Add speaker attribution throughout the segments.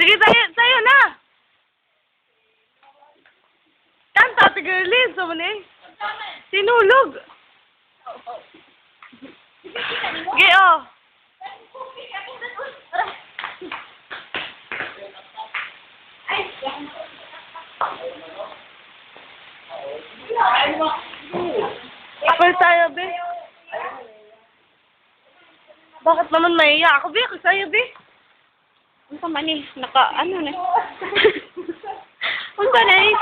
Speaker 1: Sige, tayo na! Kanta, tigilin, sa muna eh. Sinulog. Sige, oh. Apal tayo, be. Bakit naman maiya ako, be? Ako sa'yo, be.
Speaker 2: Ano pa man eh? Ano na? Ano ba na eh?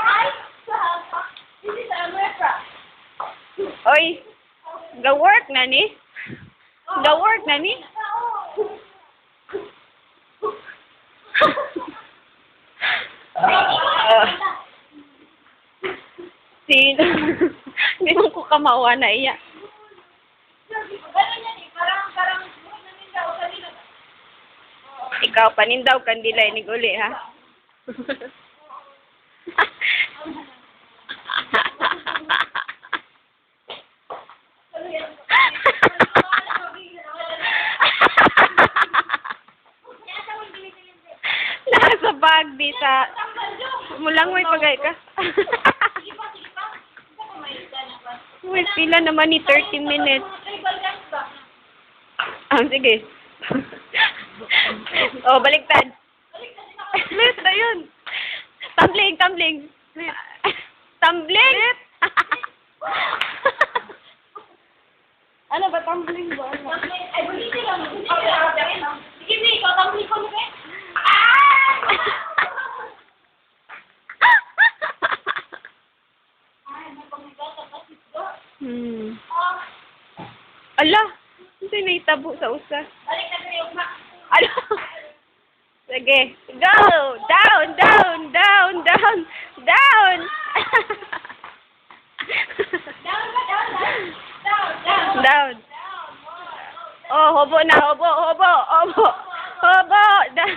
Speaker 2: Oy! Ga-work na ni? Ga-work na ni? Sino? Hindi mo ko kamawa na iya. Ikaw, panindaw kandila ni Guli, ha? Nasa bag di sa... Mulang may pagay ka. Uy, pila naman ni 30 minutes. Sige. Oh, baliktad.
Speaker 1: Split na yun.
Speaker 2: Tumbling.
Speaker 1: Split.
Speaker 2: Tumbling?
Speaker 1: Ano ba, tumbling ba?
Speaker 3: Ay, bulitin lang. Sige, Nick, ikaw tumbling ko na,
Speaker 2: Ala, hindi na itabo sa usa.
Speaker 3: Balik na sa iyong
Speaker 2: Ala. Sige, go! Down!
Speaker 3: Down ba? Down.
Speaker 2: Down. Oh, hobo na, hobo. Down.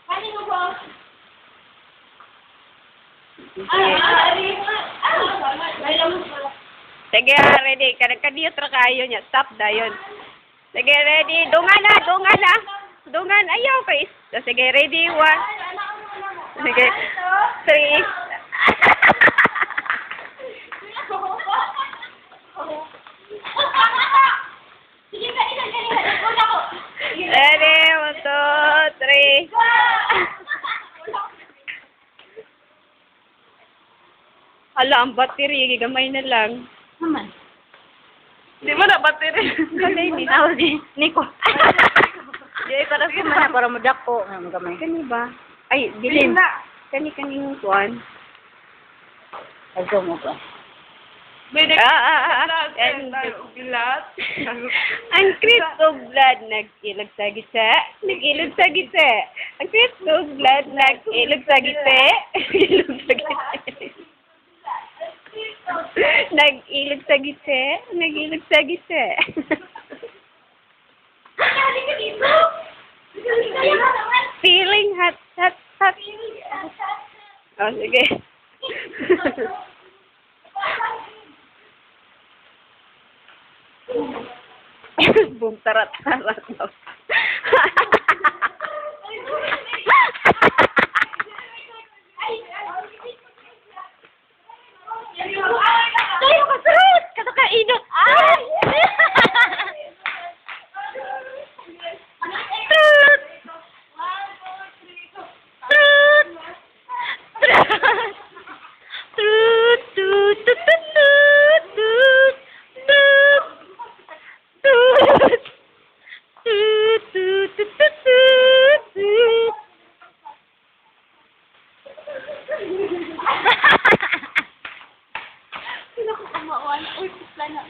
Speaker 3: Kanin mo ba?
Speaker 2: Sige, ready. Kadiyot ra kayo niya. Stop dayon. Sige, ready. Dungan na. Dungan. Ayaw kay. Sige, ready. 1. Sige. 3. Ready. 1, 2, 3. Hala, ang battery. Gamay na lang.
Speaker 3: Naman.
Speaker 1: Di mo na battery.
Speaker 2: Kalay, binaw di. Niko.
Speaker 3: Di, para sa mana, para madako. Gamay.
Speaker 2: Kani ba? Ay, dilim. Kaning tuwan.
Speaker 3: Ayaw mo ba?
Speaker 1: Bede,
Speaker 2: And
Speaker 1: gilat.
Speaker 2: ang Cristo blood nag-ilog sa gitse. Nag-ilog sa gitse. Ang Cristo blood nag-ilog sa gitse. Nag-ilog sa gitse. Nag-ilog sa gitse. Nag-ilog sa gitse. Feeling hot. Oh, sige. Boom, tarat.
Speaker 3: Tayo ka, sarot! Kato ka, inot! Ay!
Speaker 2: Trut!
Speaker 3: Sino ko kumawa na? Uy, pusla na.